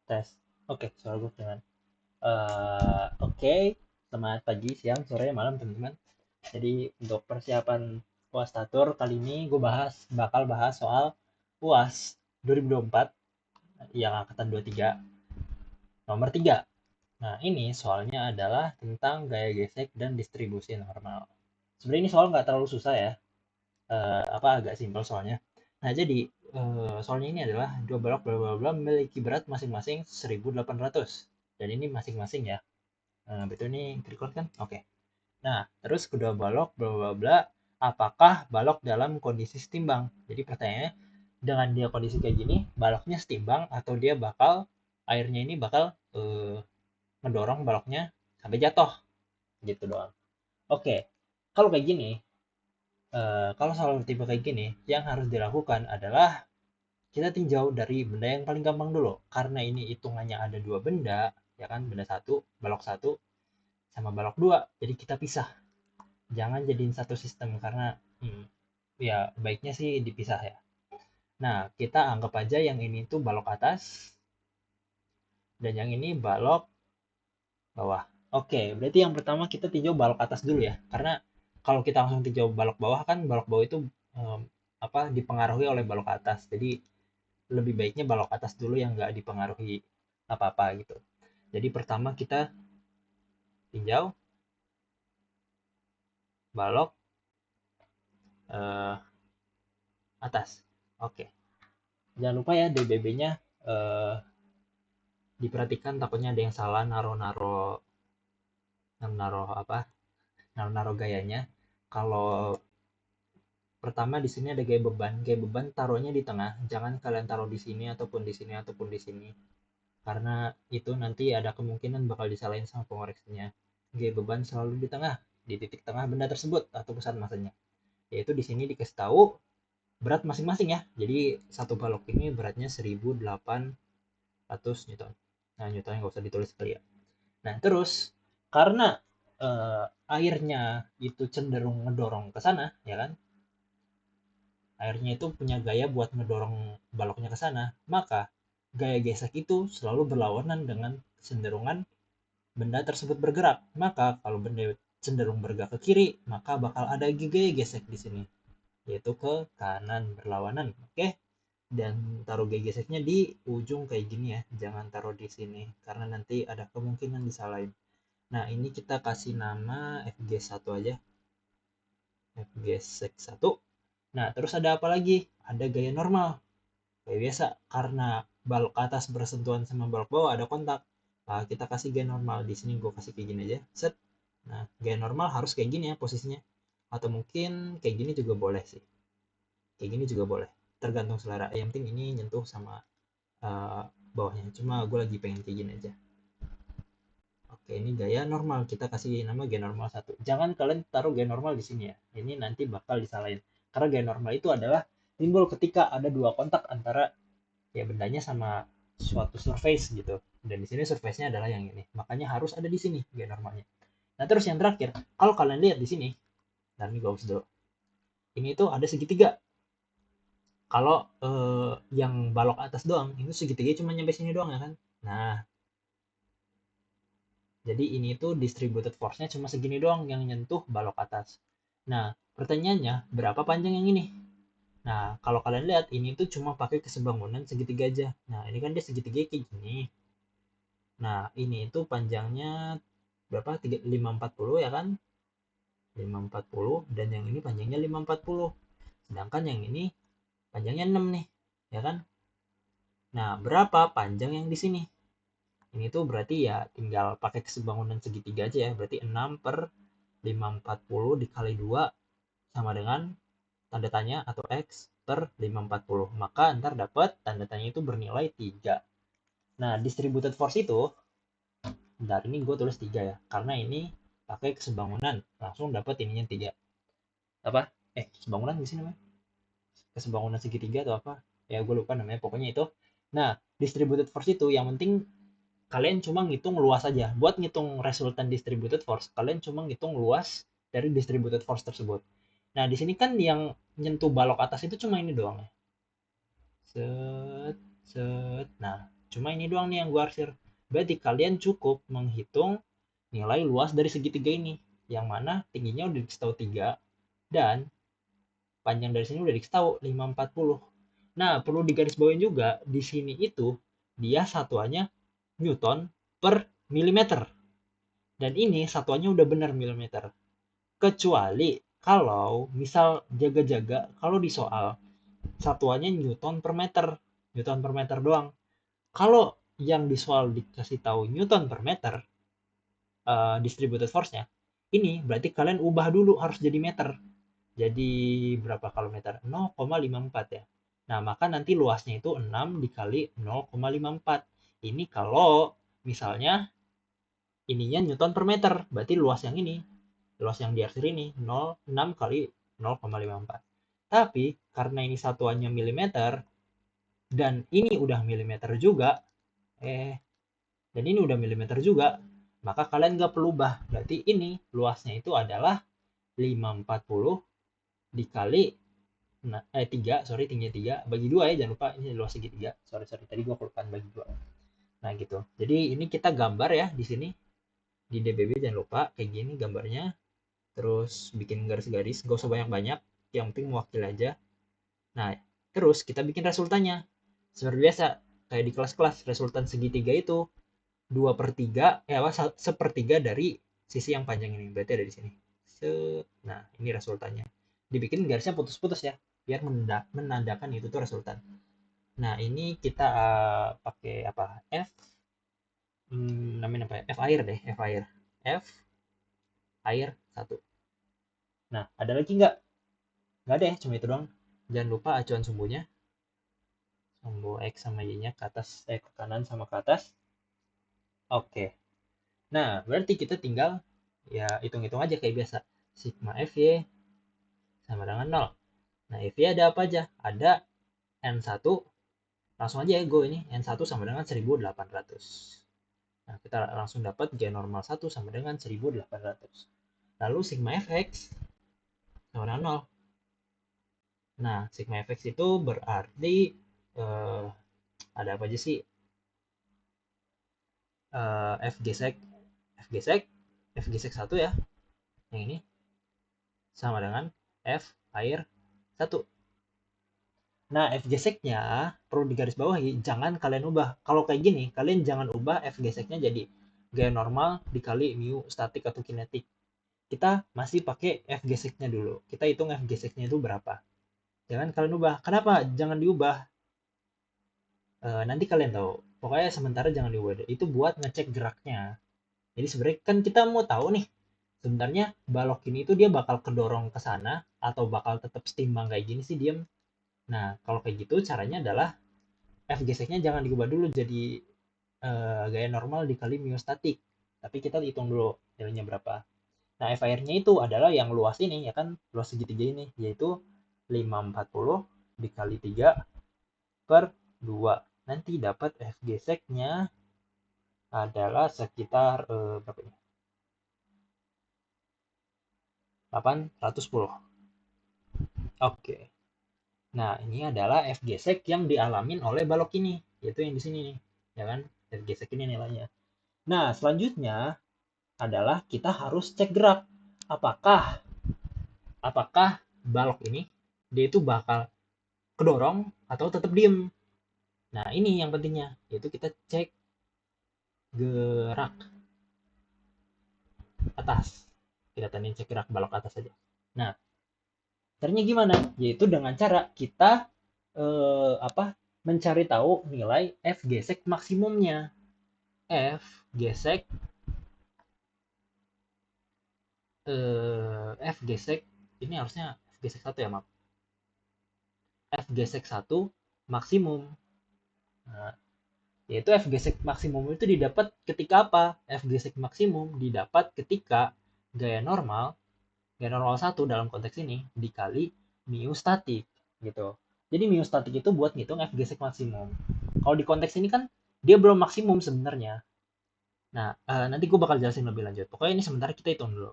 Tes. Oke, suara gue kedengeran. Oke, selamat pagi, siang, sore, malam teman-teman. Jadi untuk persiapan UAS Tatur kali ini gue bakal bahas soal UAS 2024 yang angkatan 23 nomor 3. Nah, ini soalnya adalah tentang gaya gesek dan distribusi normal. Sebenarnya ini soal nggak terlalu susah ya, agak simpel soalnya. Nah, jadi soalnya ini adalah dua balok bla bla bla memiliki berat masing-masing 1.800. Dan ini masing-masing ya. Betul ini record kan? Oke. Nah, terus kedua balok bla bla bla, apakah balok dalam kondisi setimbang? Jadi pertanyaannya, dengan dia kondisi kayak gini, baloknya setimbang atau dia bakal airnya ini bakal eh, mendorong baloknya sampai jatuh gitu doang. Oke. Kalau kayak gini, kalau soal tipe kayak gini, yang harus dilakukan adalah kita tinjau dari benda yang paling gampang dulu. Karena ini hitungannya ada dua benda, ya kan? Benda satu, balok satu, sama balok dua. Jadi kita pisah. Jangan jadiin satu sistem karena ya baiknya sih dipisah ya. Nah, kita anggap aja yang ini tuh balok atas dan yang ini balok bawah. Oke, berarti yang pertama kita tinjau balok atas dulu ya. Karena kalau kita langsung tinjau balok bawah kan balok bawah itu em, dipengaruhi oleh balok atas. Jadi lebih baiknya balok atas dulu yang nggak dipengaruhi apa-apa gitu. Jadi pertama kita tinjau balok eh, atas. Oke. Jangan lupa ya DBB-nya eh, diperhatikan takutnya ada yang salah naro-naro naro apa naro-naro gayanya. Kalau pertama di sini ada gaya beban taruhnya di tengah, jangan kalian taruh di sini ataupun di sini ataupun di sini karena itu nanti ada kemungkinan bakal disalahin sama pengoreksinya. Gaya beban selalu di tengah, di titik tengah benda tersebut atau pusat masanya, yaitu di sini dikasih tahu berat masing-masing ya. Jadi satu balok ini beratnya 1.800 Newton. Nah, Newtonnya nggak usah ditulis kali ya. Nah, terus karena airnya itu cenderung ngedorong ke sana, ya kan? Airnya itu punya gaya buat ngedorong baloknya ke sana, maka gaya gesek itu selalu berlawanan dengan kecenderungan benda tersebut bergerak. Maka kalau benda cenderung bergerak ke kiri, maka bakal ada gaya gesek di sini, yaitu ke kanan berlawanan. Oke? Dan taruh gaya geseknya di ujung kayak gini ya, jangan taruh di sini karena nanti ada kemungkinan disalahin. Nah, ini kita kasih nama FG1 aja. FG1. Nah, terus ada apa lagi? Ada gaya normal. Kayak biasa, karena balok atas bersentuhan sama balok bawah ada kontak. Nah, kita kasih gaya normal. Di sini gue kasih kayak gini aja. Set. Nah, gaya normal harus kayak gini ya posisinya. Atau mungkin kayak gini juga boleh sih. Kayak gini juga boleh. Tergantung selera. Yang penting ini nyentuh sama uh, bawahnya. Cuma gue lagi pengen kayak gini aja. Oke, ini gaya normal. Kita kasih nama gaya normal satu. Jangan kalian taruh gaya normal di sini ya. Ini nanti bakal disalahin. Karena gaya normal itu adalah simbol ketika ada dua kontak antara ya bendanya sama suatu surface gitu. Dan di sini surface-nya adalah yang ini. Makanya harus ada di sini gaya normalnya. Nah, terus yang terakhir, kalau kalian lihat di sini, dan ini gaus dulu. Ini tuh ada segitiga. Kalau yang balok atas doang, itu segitiga cuma nyampe sini doang ya kan. Nah, jadi ini tuh distributed force-nya cuma segini doang yang nyentuh balok atas. Nah, pertanyaannya, berapa panjang yang ini? Nah, kalau kalian lihat, ini tuh cuma pakai kesebangunan segitiga aja. Nah, ini kan dia segitiga kayak gini. Nah, ini itu panjangnya berapa? 540 ya kan? 540 dan yang ini panjangnya 540. Sedangkan yang ini panjangnya 6 nih, ya kan? Nah, berapa panjang yang di sini? Ini tuh berarti ya tinggal pakai kesebangunan segitiga aja ya. Berarti 6 per 540 dikali 2 sama dengan tanda tanya atau X per 540. Maka ntar dapat tanda tanya itu bernilai 3. Nah, distributed force itu, bentar ini gue tulis 3 ya. Karena ini pakai kesebangunan. Langsung dapat ininya 3. Apa? Kesebangunan di sini namanya. Kesebangunan segitiga atau apa? Ya gue lupa namanya. Pokoknya itu. Nah, distributed force itu yang penting kalian cuma ngitung luas aja. Buat ngitung resultant distributed force, kalian cuma ngitung luas dari distributed force tersebut. Nah, di sini kan yang nyentuh balok atas itu cuma ini doang ya. Set, set. Nah, Cuma ini doang nih yang gue arsir. Berarti kalian cukup menghitung nilai luas dari segitiga ini. Yang mana tingginya udah dikasih tahu 3 dan panjang dari sini udah dikasih tahu 540. Nah, perlu digarisbawahi juga di sini itu dia satuannya Newton per milimeter. Dan ini satuannya udah benar milimeter. Kecuali kalau misal jaga-jaga kalau di soal satuannya Newton per meter. Newton per meter doang. Kalau yang di soal dikasih tahu Newton per meter, distributed force-nya, ini berarti kalian ubah dulu harus jadi meter. Jadi berapa kalau meter? 0,54 ya. Nah, maka nanti luasnya itu 6 dikali 0,54. Ini kalau misalnya ininya Newton per meter, berarti luas yang ini, luas yang diarsir ini 0,6 kali 0,54. Tapi karena ini satuannya milimeter dan ini udah milimeter juga, dan ini udah milimeter juga, maka kalian nggak perlu ubah. Berarti ini luasnya itu adalah 540 dikali 3, sorry, tingginya 3 bagi 2 ya, jangan lupa ini luas segitiga. Sorry, tadi gua kelupaan bagi 2. Nah, gitu. Jadi ini kita gambar ya di sini di DBB, jangan lupa kayak gini gambarnya. Terus bikin garis-garis, gak usah banyak-banyak, yang penting mewakili aja. Nah, terus kita bikin resultannya. Seperti biasa, kayak di kelas-kelas, resultan segitiga itu 2/3, sepertiga dari sisi yang panjang ini. Berarti ada di sini. Nah, ini resultannya. Dibikin garisnya putus-putus ya, biar menandakan itu tuh resultan. Nah, ini kita pakai apa? Namanya apa ya? F air deh, F air. F air 1. Nah, ada lagi nggak? Nggak ada ya, cuma itu doang. Jangan lupa acuan sumbunya. Sumbu X sama Y-nya ke atas, ke kanan sama ke atas. Oke. Nah, berarti kita tinggal ya hitung-hitung aja kayak biasa. Sigma Fy sama dengan 0. Nah, Fy ada apa aja? Ada N1, langsung aja ya go ini. N1 sama dengan 1800. Nah, kita langsung dapat G normal 1 sama dengan 1800. Lalu sigma Fx sama dengan 0. Nah, sigma Fx itu berarti ada apa aja sih? F gesek, F gesek, F gesek 1 ya. Yang ini sama dengan F air 1. Nah, F geseknya perlu digarisbawahi, jangan kalian ubah. Kalau kayak gini, kalian jangan ubah F geseknya jadi gaya normal dikali mu statik atau kinetik. Kita masih pakai F geseknya dulu. Kita hitung F geseknya itu berapa. Jangan kalian ubah. Kenapa? Jangan diubah. Nanti kalian tahu. Pokoknya sementara jangan diubah. Itu buat ngecek geraknya. Jadi sebenarnya kan kita mau tahu nih, sebenarnya balok ini itu dia bakal kedorong ke sana atau bakal tetap setimbang kayak gini sih diem. Nah, kalau kayak gitu caranya adalah F geseknya jangan diubah dulu jadi gaya normal dikali mu statik. Tapi kita hitung dulu nilainya berapa. Nah, F airnya itu adalah yang luas ini ya kan, luas segitiga ini yaitu 540 dikali 3 per 2. Nanti dapat F geseknya adalah sekitar berapa ini? 810. Oke. Nah, ini adalah F gesek yang dialamin oleh balok ini, yaitu yang di sini nih, ya kan? F gesek ini nilainya. Nah, selanjutnya adalah kita harus cek gerak. Apakah apakah balok ini dia itu bakal kedorong atau tetap diem. Nah, ini yang pentingnya, yaitu kita cek gerak atas. Kita tanding cek gerak balok atas saja. Nah, caranya gimana? Yaitu dengan cara kita mencari tahu nilai F gesek maksimumnya. F gesek F gesek ini harusnya F gesek 1 ya, maaf. F gesek 1 maksimum. Nah, yaitu F gesek maksimum itu didapat ketika apa? F gesek maksimum didapat ketika gaya normal 1 dalam konteks ini dikali mu statik gitu. Jadi mu statik itu buat ngitung F gesek maksimum. Kalau di konteks ini kan dia belum maksimum sebenarnya. Nah, nanti gue bakal jelasin lebih lanjut. Pokoknya ini sementara kita hitung dulu.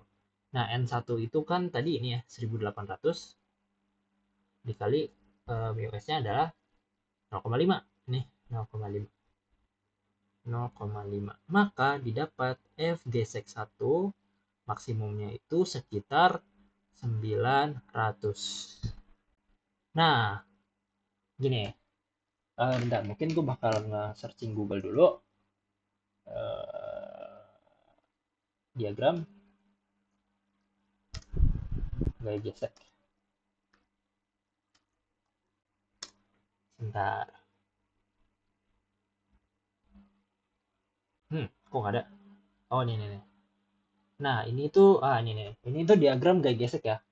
Nah, N1 itu kan tadi ini ya 1800 dikali mu S-nya adalah 0,5. Nih, 0,5. 0,5. Maka didapat F gesek 1 maksimumnya itu sekitar 900. Nah, gini, bentar, mungkin gue bakal nge-searching Google dulu diagram gaya gesek. Bentar. Kok nggak ada? Oh, ini. Nah, ini tuh, ini tuh diagram gaya gesek ya.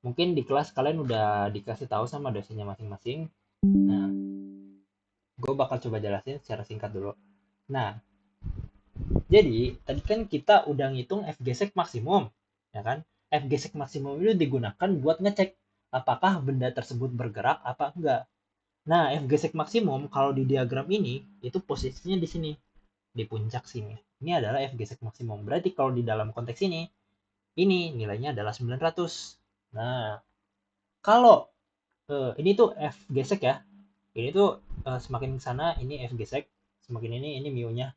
Mungkin di kelas kalian udah dikasih tahu sama dosennya masing-masing. Nah, gue bakal coba jelasin secara singkat dulu. Nah, jadi tadi kan kita udah ngitung F gesek maksimum, ya kan? F gesek maksimum itu digunakan buat ngecek apakah benda tersebut bergerak apa enggak. Nah, F gesek maksimum kalau di diagram ini itu posisinya di sini, di puncak sini. Ini adalah F gesek maksimum. Berarti kalau di dalam konteks ini nilainya adalah 900. Nah, kalau ini tuh F gesek ya. Ini tuh semakin ke sana ini F gesek, semakin ini mu-nya.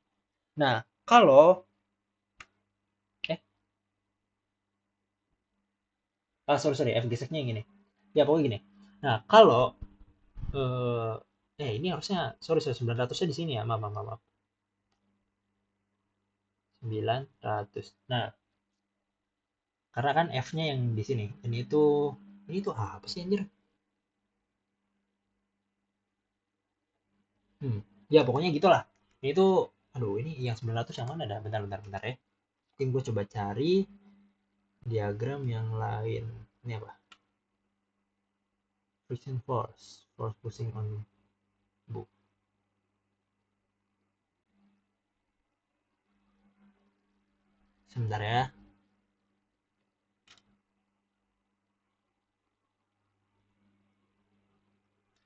Nah, kalau eh sorry, F geseknya yang ini. Ya pokoknya gini. Nah, kalau ini harusnya sorry 900-nya di sini ya. Maaf. 900. Nah, karena kan F-nya yang di sini. Ini tuh apa sih anjir? Ya pokoknya gitulah. Ini tuh aduh ini yang 900 yang mana dah? Bentar ya. Mungkin gue coba cari diagram yang lain. Ini apa? Friction force pushing on book. Sebentar ya.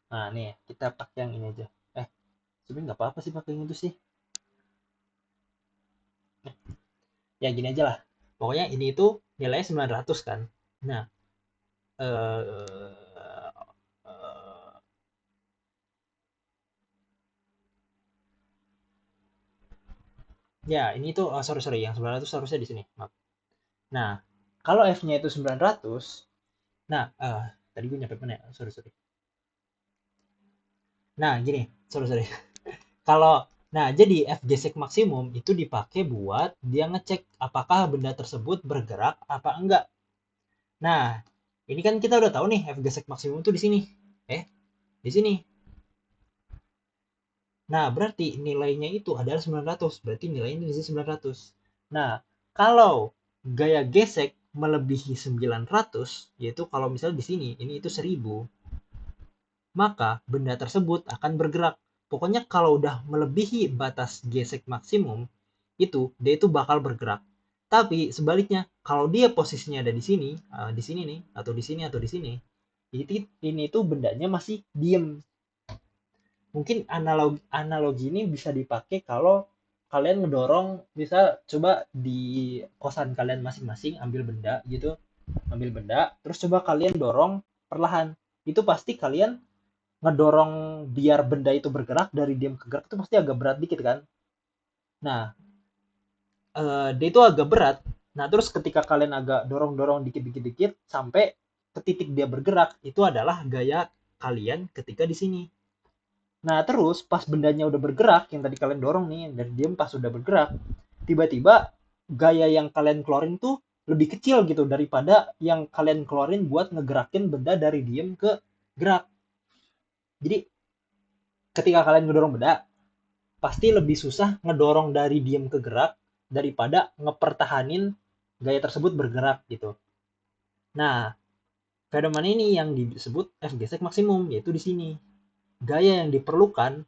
Nah, nih kita pakai yang ini aja. Sebenarnya nggak apa-apa sih pakai yang itu sih. Ya gini aja lah. Pokoknya ini itu nilainya 900 kan. Nah, eh, eh, ya ini tuh sorry yang 900 harusnya di sini. Maaf. Nah, kalau F-nya itu 900, nah tadi gue nyampe mana ya? Sorry. Nah, gini, sorry. Kalau nah, jadi F gesek maksimum itu dipakai buat dia ngecek apakah benda tersebut bergerak apa enggak. Nah, ini kan kita udah tahu nih F gesek maksimum itu di sini. Di sini. Nah, berarti nilainya itu adalah 900. Berarti nilainya di sini 900. Nah, kalau gaya gesek melebihi 900, yaitu kalau misalnya di sini, ini itu 1000, maka benda tersebut akan bergerak. Pokoknya kalau udah melebihi batas gesek maksimum, dia itu bakal bergerak. Tapi sebaliknya, kalau dia posisinya ada di sini nih, atau di sini atau di sini, ini tuh bendanya masih diem. Mungkin analogi ini bisa dipakai kalau kalian ngedorong, bisa coba di kosan kalian masing-masing ambil benda terus coba kalian dorong perlahan, itu pasti kalian ngedorong biar benda itu bergerak dari diam ke gerak itu pasti agak berat dikit kan. Nah, dia itu agak berat. Nah, terus ketika kalian agak dorong-dorong dikit-dikit sampai ke titik dia bergerak, itu adalah gaya kalian ketika di sini. Nah, terus pas bendanya udah bergerak, yang tadi kalian dorong nih, dari diem pas udah bergerak, tiba-tiba gaya yang kalian keluarin tuh lebih kecil gitu daripada yang kalian keluarin buat ngegerakin benda dari diem ke gerak. Jadi, ketika kalian ngedorong benda, pasti lebih susah ngedorong dari diem ke gerak daripada ngepertahanin gaya tersebut bergerak gitu. Nah, fenomena ini yang disebut F gesek maksimum, yaitu di sini. Gaya yang diperlukan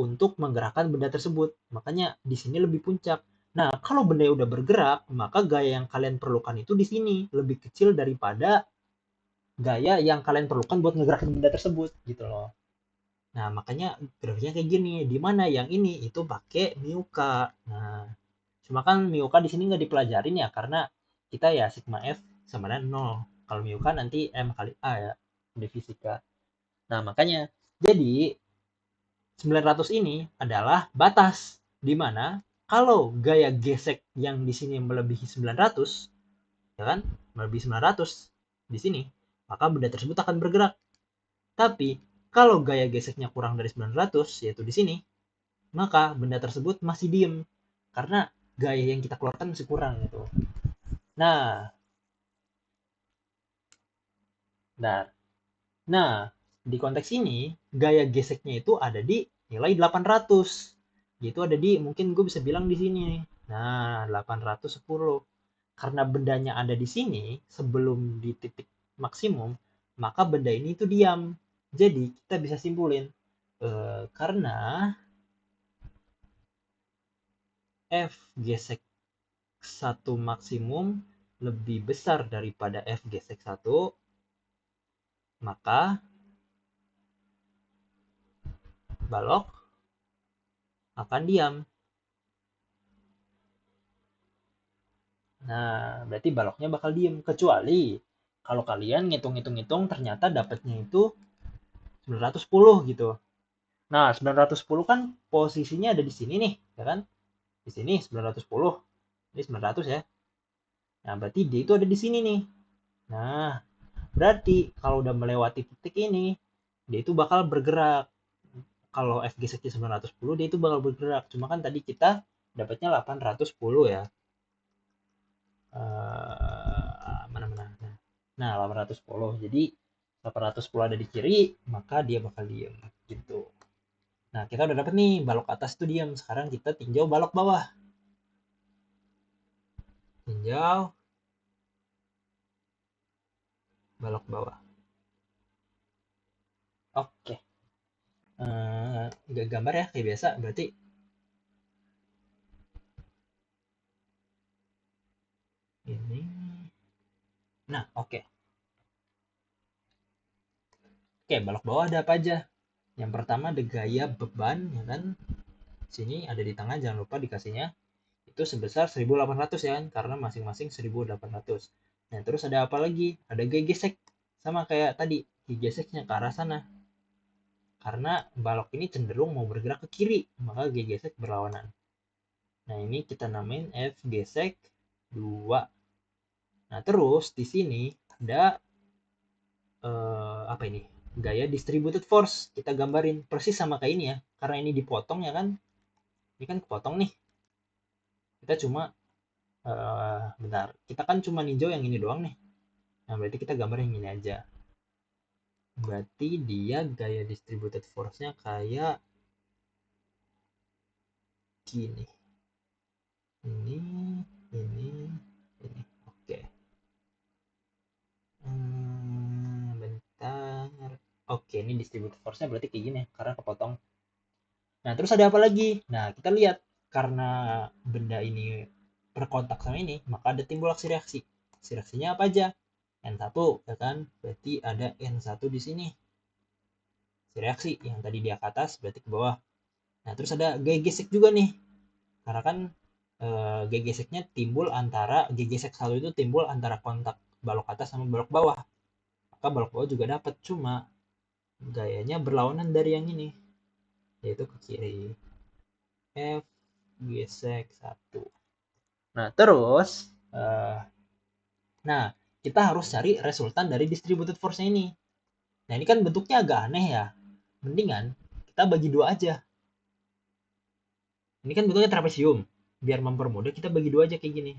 untuk menggerakkan benda tersebut. Makanya di sini lebih puncak. Nah, kalau benda udah bergerak, maka gaya yang kalian perlukan itu di sini lebih kecil daripada gaya yang kalian perlukan buat ngegerakin benda tersebut gitu loh. Nah, makanya grafiknya kayak gini. Di mana yang ini itu pakai Miyuka. Nah, cuma kan Miyuka di sini nggak dipelajarin ya karena kita ya sigma F sama dengan 0. Kalau Miyuka nanti M kali A ya di fisika. Nah, makanya jadi 900 ini adalah batas, di mana kalau gaya gesek yang di sini melebihi 900, ya kan, melebihi 900 di sini, maka benda tersebut akan bergerak. Tapi kalau gaya geseknya kurang dari 900, yaitu di sini, maka benda tersebut masih diem karena gaya yang kita keluarkan masih kurang gitu. Nah, nah, di konteks ini gaya geseknya itu ada di nilai 800. Itu ada di, mungkin gue bisa bilang di sini. Nah, 810. Karena bendanya ada di sini sebelum di titik maksimum, maka benda ini itu diam. Jadi kita bisa simpulin karena F gesek 1 maksimum lebih besar daripada F gesek 1, maka balok akan diam. Nah, berarti baloknya bakal diem. Kecuali kalau kalian ngitung-ngitung-ngitung ternyata dapatnya itu 910 gitu. Nah, 910 kan posisinya ada di sini nih, ya kan? Di sini 910. Ini 900 ya. Nah, berarti dia itu ada di sini nih. Nah, berarti kalau udah melewati titik ini, dia itu bakal bergerak. Kalau FG-nya 910, dia itu bakal bergerak. Cuma kan tadi kita dapatnya 810 ya. Mana-mana. Nah, 810. Jadi 810 ada di kiri, maka dia bakal diem gitu. Nah, kita udah dapet nih balok atas itu diam. Sekarang kita tinjau balok bawah. Tinjau balok bawah. Oke. Gambar ya kayak biasa. Berarti ini. Nah, oke. Oke, balok bawah ada apa aja? Yang pertama ada gaya beban, ya kan? Sini ada di tengah, jangan lupa dikasihnya. Itu sebesar 1800 ya kan? Karena masing-masing 1800. Nah, terus ada apa lagi? Ada gaya gesek. Sama kayak tadi, gaya geseknya ke arah sana. Karena balok ini cenderung mau bergerak ke kiri, maka gaya gesek berlawanan. Nah, ini kita namain F gesek 2. Nah, terus di sini ada apa ini? Gaya distributed force. Kita gambarin persis sama kayak ini ya. Karena ini dipotong ya kan. Ini kan kepotong nih. Kita cuma bentar. Kita kan cuma ninjau yang ini doang nih. Nah, berarti kita gambar yang ini aja. Berarti dia gaya distributed force-nya kayak gini. Ini, ini, ini. Oke. Bentar. Oke, ini distributed force-nya berarti kayak gini karena kepotong. Nah, terus ada apa lagi? Nah, kita lihat karena benda ini berkontak sama ini, maka ada timbul aksi reaksi. Aksi reaksinya apa aja? N1, ya kan? Berarti ada N1 di sini. Aksi reaksi yang tadi di atas berarti ke bawah. Nah, terus ada gaya gesek juga nih. Karena kan gaya geseknya timbul antara gaya gesek satu itu timbul antara kontak balok atas sama balok bawah. Maka balok bawah juga dapat, cuma gayanya berlawanan dari yang ini, yaitu ke kiri. F gesek 1. Nah, terus nah, kita harus cari resultan dari distributed force-nya ini. Nah, ini kan bentuknya agak aneh ya. Mendingan kita bagi dua aja. Ini kan bentuknya trapesium. Biar mempermudah kita bagi dua aja kayak gini.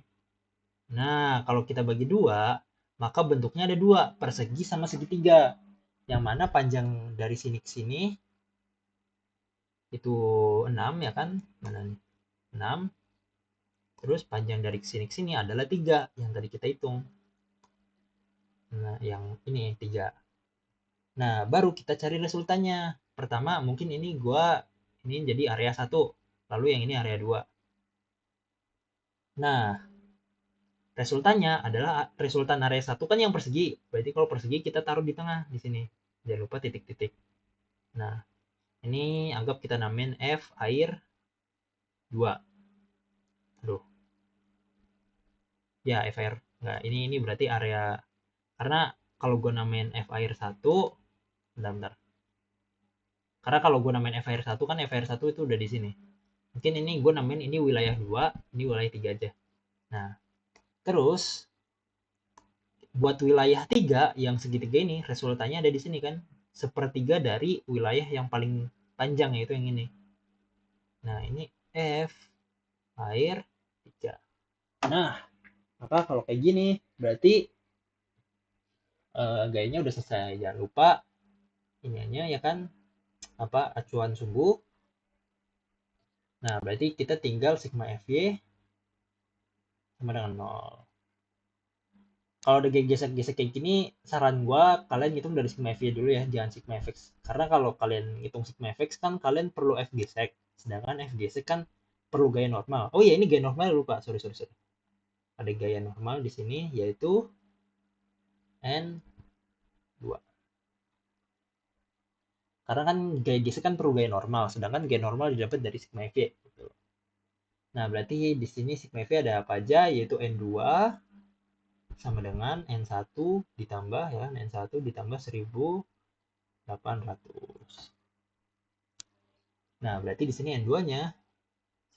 Nah, kalau kita bagi dua, maka bentuknya ada dua, persegi sama segitiga. Yang mana panjang dari sini ke sini itu 6 ya kan? Mana nih? 6. Terus panjang dari sini ke sini adalah 3 yang tadi kita hitung. Nah, yang ini 3. Nah, baru kita cari resultannya. Pertama, mungkin ini jadi area 1, lalu yang ini area 2. Nah, resultannya adalah resultan area 1 kan yang persegi. Berarti kalau persegi kita taruh di tengah di sini. Jangan lupa titik-titik. Nah, ini anggap kita namain F air 2. Aduh. Ya, F air. Enggak, ini berarti area, karena kalau gue namain F air 1, bentar. Karena kalau gue namain FR1 kan FR1 itu udah di sini. Mungkin ini gue namain ini wilayah 2, ini wilayah 3 aja. Nah, terus buat wilayah 3 yang segitiga ini resultannya ada di sini kan. Sepertiga dari wilayah yang paling panjang, yaitu yang ini. Nah, ini F air 3. Nah, maka kalau kayak gini berarti gayanya udah selesai. Jangan lupa ininya ya kan, apa, acuan sumbu. Nah, berarti kita tinggal sigma FY sama dengan 0. Kalau udah gesek-gesek kayak gini, saran gua kalian hitung dari sigma FY dulu ya, jangan sigma FX. Karena kalau kalian hitung sigma FX kan kalian perlu F gesek, sedangkan F gesek kan perlu gaya normal. Oh iya, ini gaya normal lupa, sorry. Ada gaya normal di sini yaitu N2. Karena kan gaya gesek kan perlu gaya normal, sedangkan gaya normal didapat dari sigma FY gitu. Nah, berarti di sini sigma FY ada apa aja, yaitu N2 sama dengan N1 ditambah ya, N1 ditambah 1800. Nah, berarti di sini N2-nya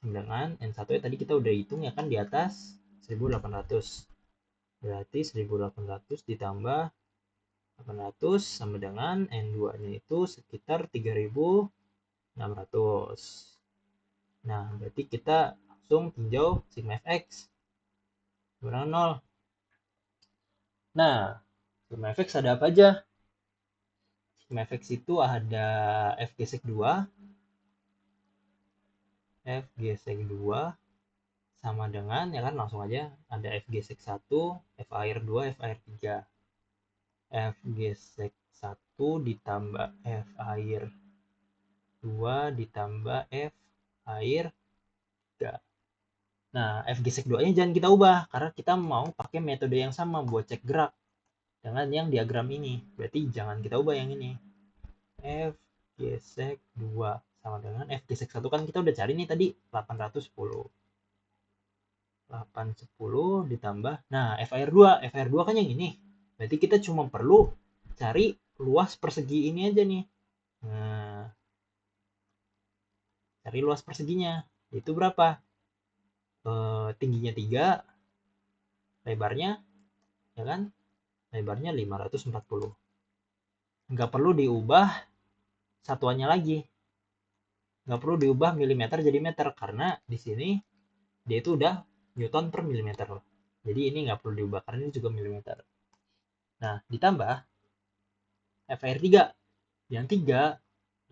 sama dengan N1 ya tadi kita udah hitung ya kan di atas 1800. Berarti 1800 ditambah 800 sama dengan N2-nya itu sekitar 3600. Nah, berarti kita langsung tinjau sigma fx sama 0. Nah, sigma fx ada apa aja? Sigma fx itu ada F gesek 2, F gesek 2 sama dengan ya kan langsung aja ada F gesek 1, F air 2, F air 3. F gesek 1 ditambah F air 2 ditambah F air 3. Nah, F gesek 2 nya jangan kita ubah karena kita mau pakai metode yang sama buat cek gerak dengan yang diagram ini. Berarti jangan kita ubah yang ini. F gesek 2 sama dengan F gesek 1 kan kita udah cari nih tadi 810. 810 ditambah, nah F air 2, F air 2 kan yang ini. Berarti kita cuma perlu cari luas persegi ini aja nih. Nah, cari luas perseginya. Itu berapa? Tingginya 3, lebarnya ya kan? Lebarnya 540. Nggak perlu diubah satuannya lagi. Nggak perlu diubah milimeter jadi meter karena di sini dia itu udah Newton per milimeter. Jadi ini nggak perlu diubah karena ini juga milimeter. Nah, ditambah FR 3. Yang 3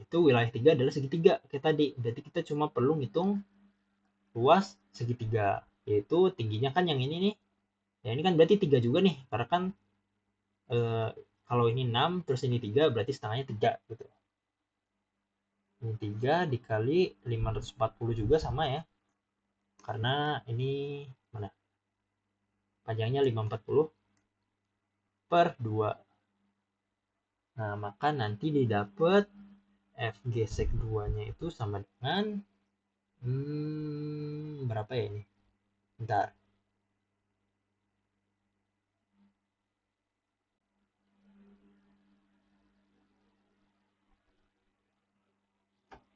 itu wilayah 3 adalah segitiga kayak tadi. Berarti kita cuma perlu ngitung luas segitiga, yaitu tingginya kan yang ini nih. Ya ini kan berarti 3 juga nih, karena kan kalau ini 6 terus ini 3 berarti setengahnya 3 gitu. Ini 3 dikali 540 juga sama ya. Karena ini mana? Panjangnya 540 per 2. Nah, maka nanti didapat F gesek 2-nya itu sama dengan berapa ya ini? Bentar.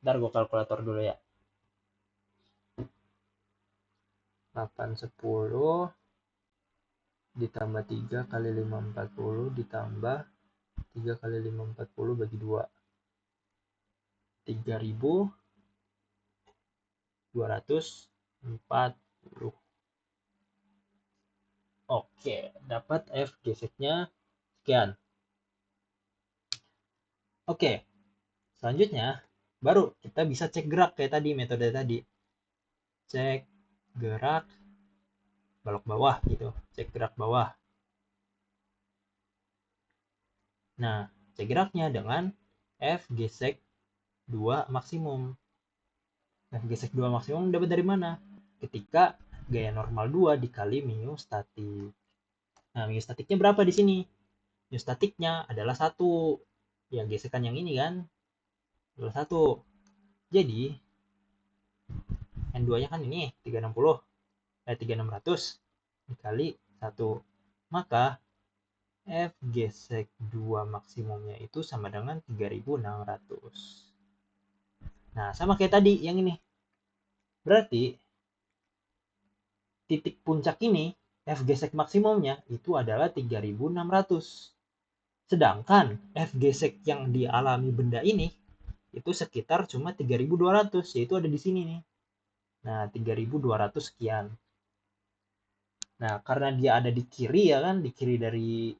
Bentar gue kalkulator dulu ya. 810 ditambah 3 kali 540 ditambah 3 kali 540 bagi 2. 3240. Oke, dapat F geseknya sekian. Oke, selanjutnya baru kita bisa cek gerak kayak tadi, metode tadi. Cek gerak balok bawah gitu, cek gerak bawah. Nah, cek geraknya dengan F gesek 2 maksimum. F gesek 2 maksimum dapat dari mana? Ketika gaya normal 2 dikali mu statik. Nah, mu statiknya berapa di sini? Mu statiknya adalah 1. Ya, gesekan yang ini kan adalah 1. Jadi, N2-nya kan ini 3600 dikali 1. Maka F gesek 2 maksimumnya itu sama dengan 3600. Nah, sama kayak tadi yang ini. Berarti titik puncak ini, F gesek maksimumnya itu adalah 3600. Sedangkan F gesek yang dialami benda ini itu sekitar cuma 3200, yaitu ada di sini nih. Nah, 3200 sekian. Nah, karena dia ada di kiri ya kan, di kiri dari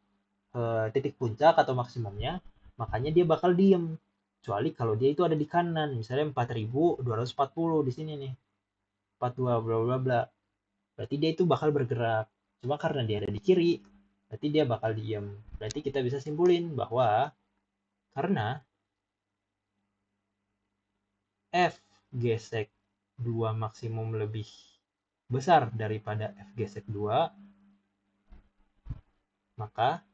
titik puncak atau maksimumnya, makanya dia bakal diem. Kecuali kalau dia itu ada di kanan, misalnya 4240 di sini nih. 42 bla bla bla. Berarti dia itu bakal bergerak. Cuma karena dia ada di kiri, berarti dia bakal diem. Berarti kita bisa simpulin bahwa karena F gesek 2 maksimum lebih besar daripada F gesek 2, maka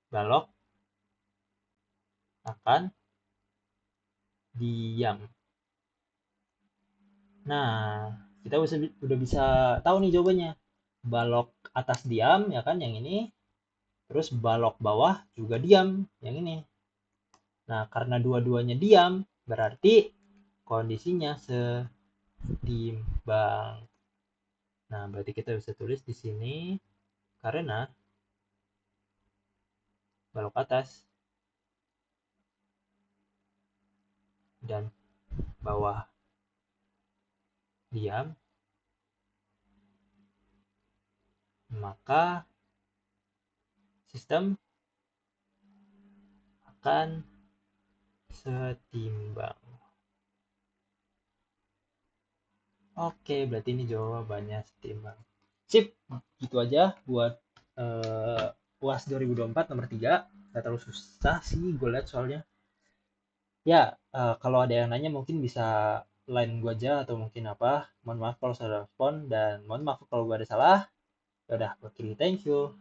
balok akan diam. Nah, kita udah bisa tahu nih jawabannya. Balok atas diam ya kan yang ini, terus balok bawah juga diam yang ini. Nah, karena dua-duanya diam, berarti kondisinya setimbang. Nah, berarti kita bisa tulis di sini karena balok atas dan bawah diam, maka sistem akan setimbang. Oke, berarti ini jawabannya setimbang. Sip, gitu aja buat UAS 2024 nomor 3. Gak terlalu susah sih gue lihat soalnya. Ya, kalau ada yang nanya mungkin bisa line gue aja atau mungkin apa. Mohon maaf kalau salah respon dan mohon maaf kalau gue ada salah. Ya udah, oke, thank you.